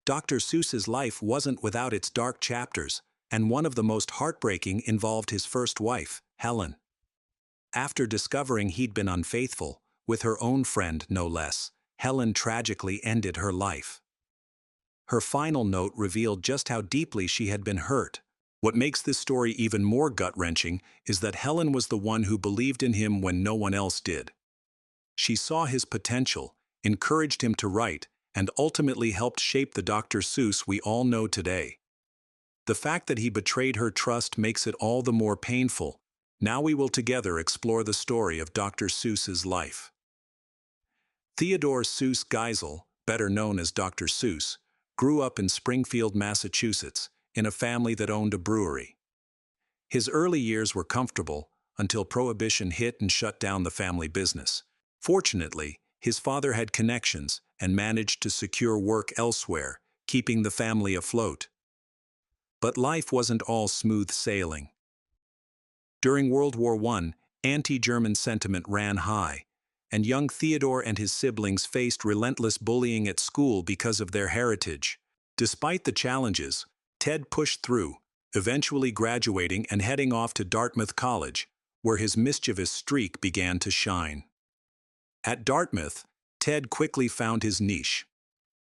Dr. Seuss's life wasn't without its dark chapters, and one of the most heartbreaking involved his first wife, Helen. After discovering he'd been unfaithful, with her own friend no less, Helen tragically ended her life. Her final note revealed just how deeply she had been hurt. What makes this story even more gut-wrenching is that Helen was the one who believed in him when no one else did. She saw his potential, encouraged him to write, and ultimately helped shape the Dr. Seuss we all know today. The fact that he betrayed her trust makes it all the more painful. Now we will together explore the story of Dr. Seuss's life. Theodor Seuss Geisel, better known as Dr. Seuss, grew up in Springfield, Massachusetts, in a family that owned a brewery. His early years were comfortable until Prohibition hit and shut down the family business. Fortunately, his father had connections and managed to secure work elsewhere, keeping the family afloat. But life wasn't all smooth sailing. During World War I, anti-German sentiment ran high, and young Theodore and his siblings faced relentless bullying at school because of their heritage. Despite the challenges, Ted pushed through, eventually graduating and heading off to Dartmouth College, where his mischievous streak began to shine. At Dartmouth, Ted quickly found his niche.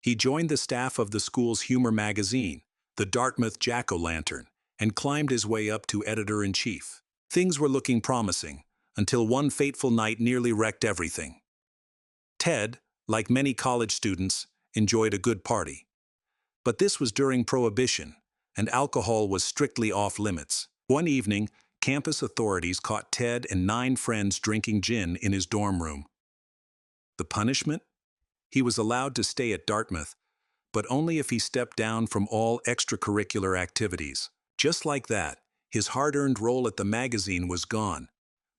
He joined the staff of the school's humor magazine, the Dartmouth Jack-O-Lantern, and climbed his way up to editor-in-chief. Things were looking promising, until one fateful night nearly wrecked everything. Ted, like many college students, enjoyed a good party. But this was during Prohibition, and alcohol was strictly off-limits. One evening, campus authorities caught Ted and 9 friends drinking gin in his dorm room. The punishment? He was allowed to stay at Dartmouth, but only if he stepped down from all extracurricular activities. Just like that, his hard-earned role at the magazine was gone.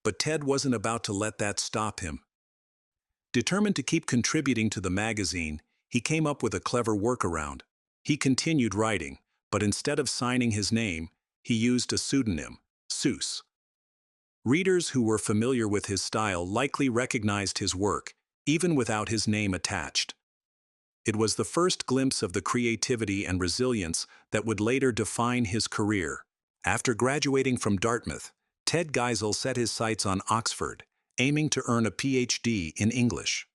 But Ted wasn't about to let that stop him. Determined to keep contributing to the magazine, he came up with a clever workaround. He continued writing, but instead of signing his name, he used a pseudonym, Seuss. Readers who were familiar with his style likely recognized his work, even without his name attached. It was the first glimpse of the creativity and resilience that would later define his career. After graduating from Dartmouth, Ted Geisel set his sights on Oxford, aiming to earn a PhD in English.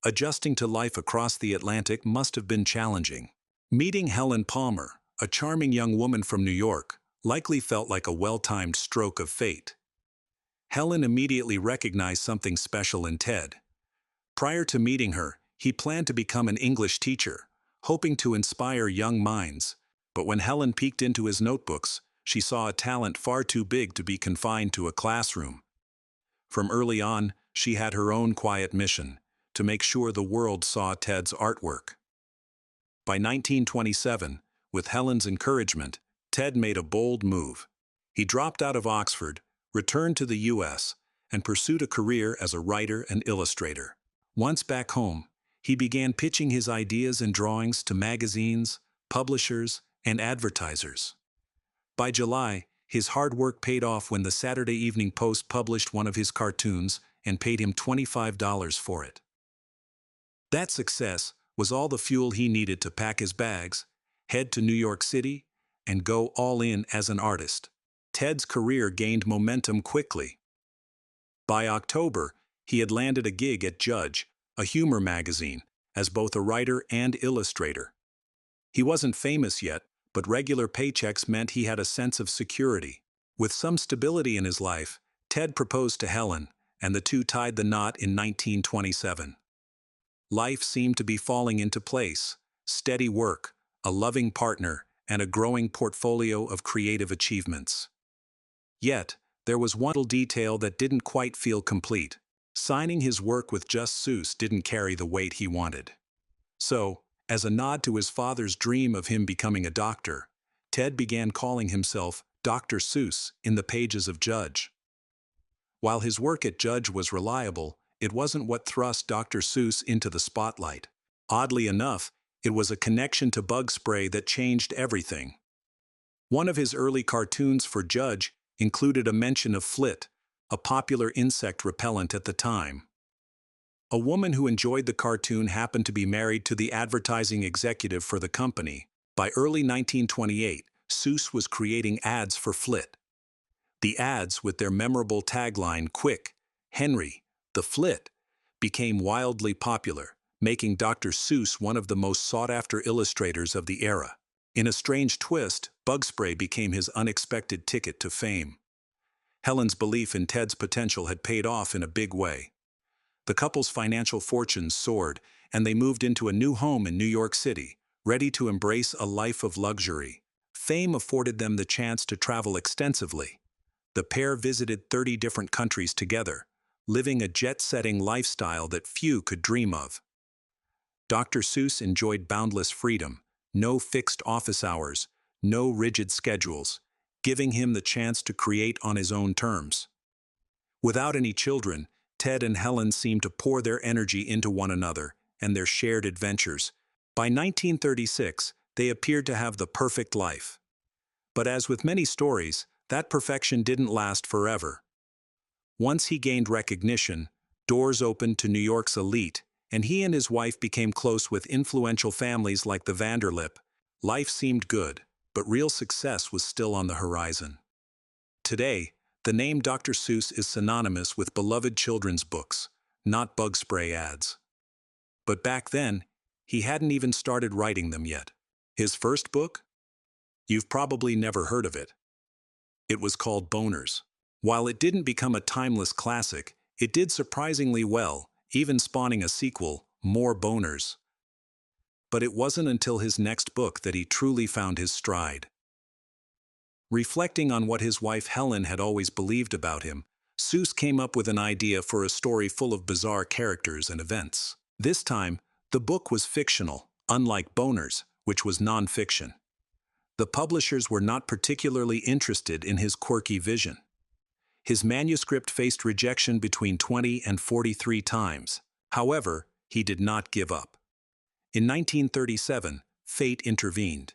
Adjusting to life across the Atlantic must have been challenging. Meeting Helen Palmer, a charming young woman from New York, likely felt like a well-timed stroke of fate. Helen immediately recognized something special in Ted. Prior to meeting her, he planned to become an English teacher, hoping to inspire young minds. But when Helen peeked into his notebooks, she saw a talent far too big to be confined to a classroom. From early on, she had her own quiet mission, to make sure the world saw Ted's artwork. By 1927, with Helen's encouragement, Ted made a bold move. He dropped out of Oxford, returned to the U.S., and pursued a career as a writer and illustrator. Once back home, he began pitching his ideas and drawings to magazines, publishers, and advertisers. By July, his hard work paid off when the Saturday Evening Post published one of his cartoons and paid him $25 for it. That success was all the fuel he needed to pack his bags, head to New York City, and go all in as an artist. Ted's career gained momentum quickly. By October, he had landed a gig at Judge, a humor magazine, as both a writer and illustrator. He wasn't famous yet, but regular paychecks meant he had a sense of security. With some stability in his life, Ted proposed to Helen, and the two tied the knot in 1927. Life seemed to be falling into place: steady work, a loving partner, and a growing portfolio of creative achievements. Yet, there was one little detail that didn't quite feel complete. Signing his work with just Seuss didn't carry the weight he wanted. So, as a nod to his father's dream of him becoming a doctor, Ted began calling himself Dr. Seuss in the pages of Judge. While his work at Judge was reliable, it wasn't what thrust Dr. Seuss into the spotlight. Oddly enough, it was a connection to bug spray that changed everything. One of his early cartoons for Judge included a mention of Flit, a popular insect repellent at the time. A woman who enjoyed the cartoon happened to be married to the advertising executive for the company. By early 1928, Seuss was creating ads for Flit. The ads, with their memorable tagline, "Quick, Henry, the Flit," became wildly popular, making Dr. Seuss one of the most sought-after illustrators of the era. In a strange twist, bug spray became his unexpected ticket to fame. Helen's belief in Ted's potential had paid off in a big way. The couple's financial fortunes soared, and they moved into a new home in New York City, ready to embrace a life of luxury. Fame afforded them the chance to travel extensively. The pair visited 30 different countries together, living a jet-setting lifestyle that few could dream of. Dr. Seuss enjoyed boundless freedom, no fixed office hours, no rigid schedules, giving him the chance to create on his own terms. Without any children, Ted and Helen seemed to pour their energy into one another and their shared adventures. By 1936, they appeared to have the perfect life. But as with many stories, that perfection didn't last forever. Once he gained recognition, doors opened to New York's elite, and he and his wife became close with influential families like the Vanderlip. Life seemed good, but real success was still on the horizon. Today, the name Dr. Seuss is synonymous with beloved children's books, not bug spray ads. But back then, he hadn't even started writing them yet. His first book? You've probably never heard of it. It was called Boners. While it didn't become a timeless classic, it did surprisingly well, even spawning a sequel, More Boners. But it wasn't until his next book that he truly found his stride. Reflecting on what his wife Helen had always believed about him, Seuss came up with an idea for a story full of bizarre characters and events. This time, the book was fictional, unlike Boners, which was non-fiction. The publishers were not particularly interested in his quirky vision. His manuscript faced rejection between 20 and 43 times. However, he did not give up. In 1937, fate intervened.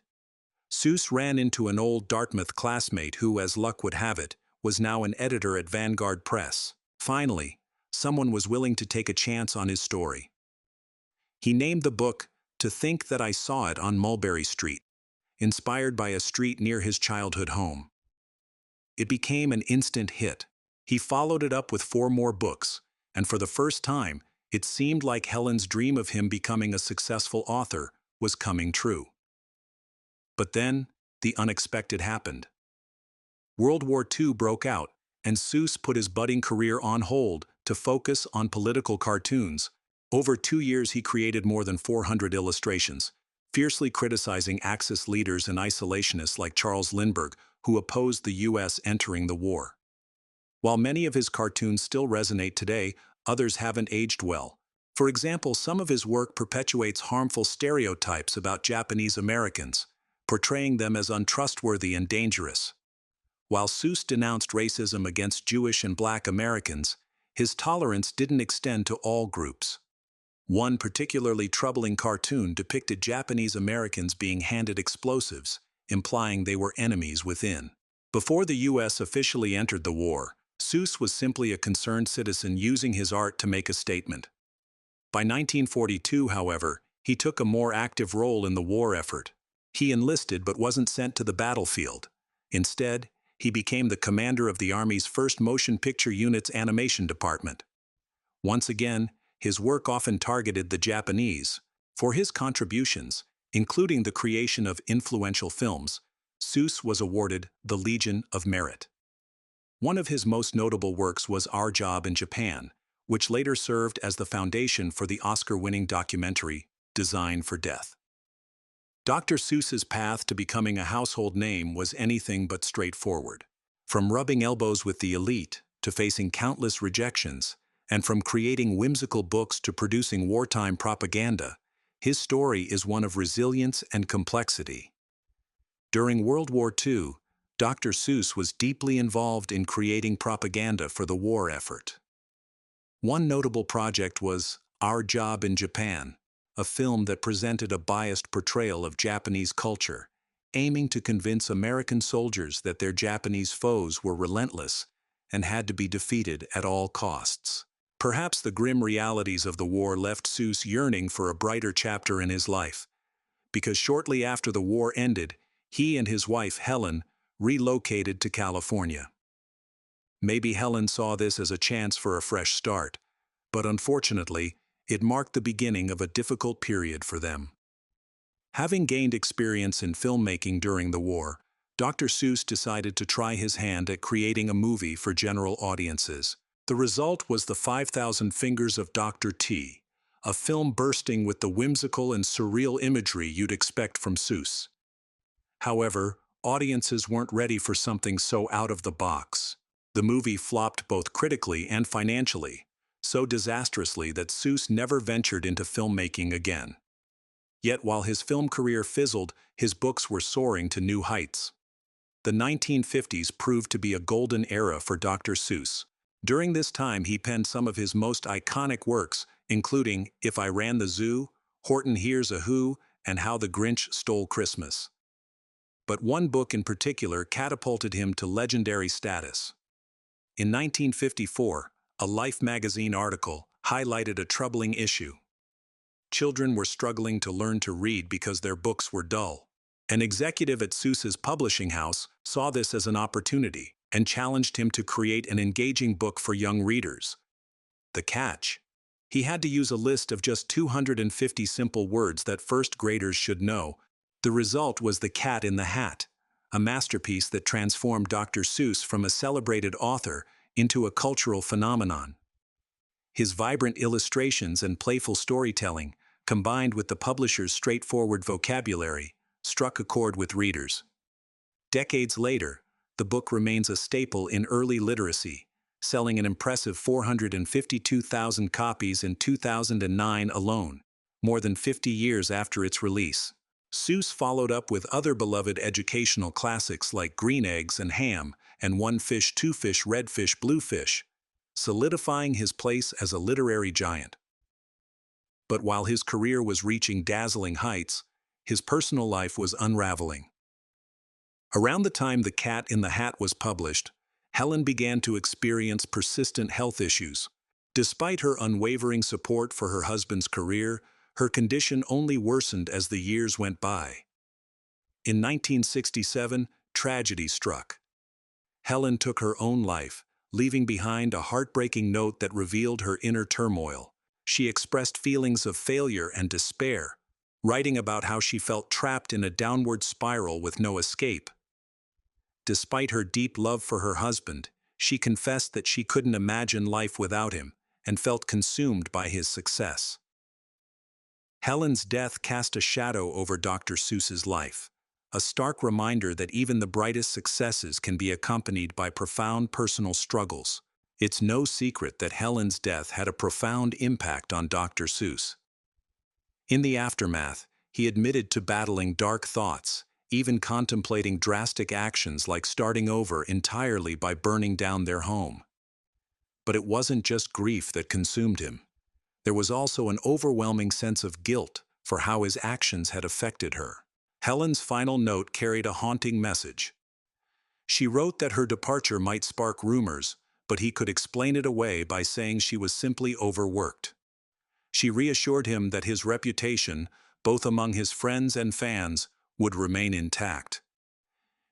Seuss ran into an old Dartmouth classmate who, as luck would have it, was now an editor at Vanguard Press. Finally, someone was willing to take a chance on his story. He named the book To Think That I Saw It on Mulberry Street, inspired by a street near his childhood home. It became an instant hit. He followed it up with 4 more books, and for the first time, it seemed like Helen's dream of him becoming a successful author was coming true. But then, the unexpected happened. World War II broke out, and Seuss put his budding career on hold to focus on political cartoons. Over 2 years he created more than 400 illustrations, fiercely criticizing Axis leaders and isolationists like Charles Lindbergh, who opposed the U.S. entering the war. While many of his cartoons still resonate today, others haven't aged well. For example, some of his work perpetuates harmful stereotypes about Japanese Americans, portraying them as untrustworthy and dangerous. While Seuss denounced racism against Jewish and Black Americans, his tolerance didn't extend to all groups. One particularly troubling cartoon depicted Japanese Americans being handed explosives, implying they were enemies within. Before the U.S. officially entered the war, Seuss was simply a concerned citizen using his art to make a statement. By 1942, however, he took a more active role in the war effort. He enlisted but wasn't sent to the battlefield. Instead, he became the commander of the Army's first motion picture unit's animation department. Once again, his work often targeted the Japanese. For his contributions, including the creation of influential films, Seuss was awarded the Legion of Merit. One of his most notable works was Our Job in Japan, which later served as the foundation for the Oscar-winning documentary Design for Death. Dr. Seuss's path to becoming a household name was anything but straightforward. From rubbing elbows with the elite to facing countless rejections, and from creating whimsical books to producing wartime propaganda, his story is one of resilience and complexity. During World War II, Dr. Seuss was deeply involved in creating propaganda for the war effort. One notable project was Our Job in Japan, a film that presented a biased portrayal of Japanese culture, aiming to convince American soldiers that their Japanese foes were relentless and had to be defeated at all costs. Perhaps the grim realities of the war left Seuss yearning for a brighter chapter in his life, because shortly after the war ended, he and his wife Helen relocated to California. Maybe Helen saw this as a chance for a fresh start, but unfortunately, it marked the beginning of a difficult period for them. Having gained experience in filmmaking during the war, Dr. Seuss decided to try his hand at creating a movie for general audiences. The result was The 5,000 Fingers of Dr. T, a film bursting with the whimsical and surreal imagery you'd expect from Seuss. However, audiences weren't ready for something so out of the box. The movie flopped both critically and financially, so disastrously that Seuss never ventured into filmmaking again. Yet while his film career fizzled, his books were soaring to new heights. The 1950s proved to be a golden era for Dr. Seuss. During this time he penned some of his most iconic works, including If I Ran the Zoo, Horton Hears a Who, and How the Grinch Stole Christmas. But one book in particular catapulted him to legendary status. In 1954, a Life magazine article highlighted a troubling issue. Children were struggling to learn to read because their books were dull. An executive at Seuss's publishing house saw this as an opportunity and challenged him to create an engaging book for young readers. The catch? He had to use a list of just 250 simple words that first graders should know. The result was The Cat in the Hat, a masterpiece that transformed Dr. Seuss from a celebrated author into a cultural phenomenon. His vibrant illustrations and playful storytelling, combined with the publisher's straightforward vocabulary, struck a chord with readers. Decades later, the book remains a staple in early literacy, selling an impressive 452,000 copies in 2009 alone, more than 50 years after its release. Seuss followed up with other beloved educational classics like Green Eggs and Ham and One Fish, Two Fish, Red Fish, Blue Fish, solidifying his place as a literary giant. But while his career was reaching dazzling heights, his personal life was unraveling. Around the time The Cat in the Hat was published, Helen began to experience persistent health issues. Despite her unwavering support for her husband's career, her condition only worsened as the years went by. In 1967, tragedy struck. Helen took her own life, leaving behind a heartbreaking note that revealed her inner turmoil. She expressed feelings of failure and despair, writing about how she felt trapped in a downward spiral with no escape. Despite her deep love for her husband, she confessed that she couldn't imagine life without him and felt consumed by his success. Helen's death cast a shadow over Dr. Seuss's life, a stark reminder that even the brightest successes can be accompanied by profound personal struggles. It's no secret that Helen's death had a profound impact on Dr. Seuss. In the aftermath, he admitted to battling dark thoughts, even contemplating drastic actions like starting over entirely by burning down their home. But it wasn't just grief that consumed him. There was also an overwhelming sense of guilt for how his actions had affected her. Helen's final note carried a haunting message. She wrote that her departure might spark rumors, but he could explain it away by saying she was simply overworked. She reassured him that his reputation, both among his friends and fans, would remain intact.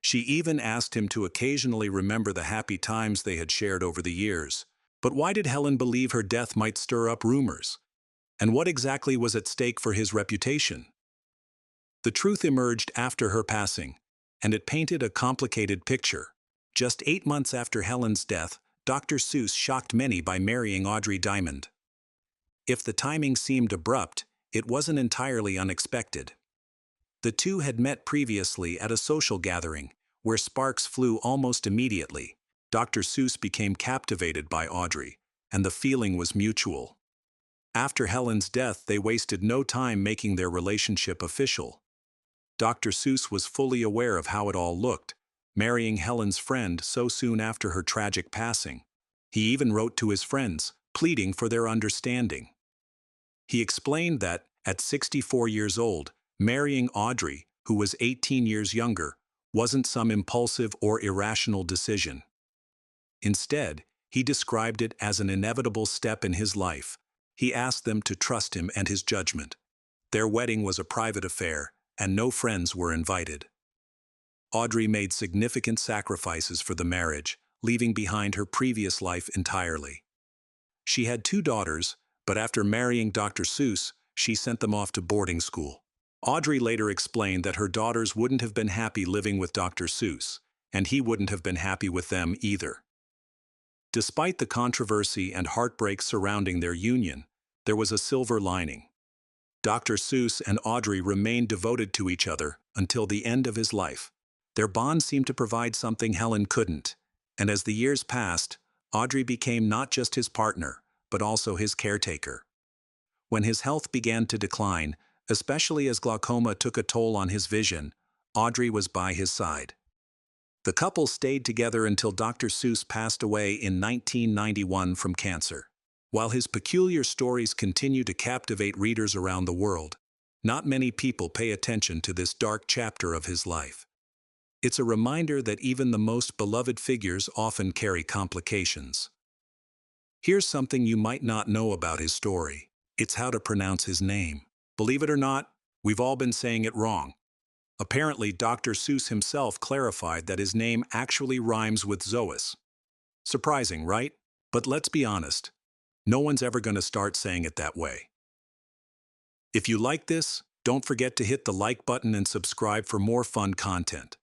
She even asked him to occasionally remember the happy times they had shared over the years. But why did Helen believe her death might stir up rumors? And what exactly was at stake for his reputation? The truth emerged after her passing, and it painted a complicated picture. Just 8 months after Helen's death, Dr. Seuss shocked many by marrying Audrey Diamond. If the timing seemed abrupt, it wasn't entirely unexpected. The two had met previously at a social gathering, where sparks flew almost immediately. Dr. Seuss became captivated by Audrey, and the feeling was mutual. After Helen's death, they wasted no time making their relationship official. Dr. Seuss was fully aware of how it all looked, marrying Helen's friend so soon after her tragic passing. He even wrote to his friends, pleading for their understanding. He explained that, at 64 years old, marrying Audrey, who was 18 years younger, wasn't some impulsive or irrational decision. Instead, He described it as an inevitable step in his life. He asked them to trust him and his judgment. Their wedding was a private affair, and no friends were invited. Audrey made significant sacrifices for the marriage, leaving behind her previous life entirely. She had 2 daughters, but after marrying Dr. Seuss, she sent them off to boarding school. Audrey later explained that her daughters wouldn't have been happy living with Dr. Seuss, and he wouldn't have been happy with them either. Despite the controversy and heartbreak surrounding their union, there was a silver lining. Dr. Seuss and Audrey remained devoted to each other until the end of his life. Their bond seemed to provide something Helen couldn't, and as the years passed, Audrey became not just his partner, but also his caretaker. When his health began to decline, especially as glaucoma took a toll on his vision, Audrey was by his side. The couple stayed together until Dr. Seuss passed away in 1991 from cancer. While his peculiar stories continue to captivate readers around the world, not many people pay attention to this dark chapter of his life. It's a reminder that even the most beloved figures often carry complications. Here's something you might not know about his story. It's how to pronounce his name. Believe it or not, we've all been saying it wrong. Apparently, Dr. Seuss himself clarified that his name actually rhymes with Zois. Surprising, right? But let's be honest. No one's ever going to start saying it that way. If you like this, don't forget to hit the like button and subscribe for more fun content.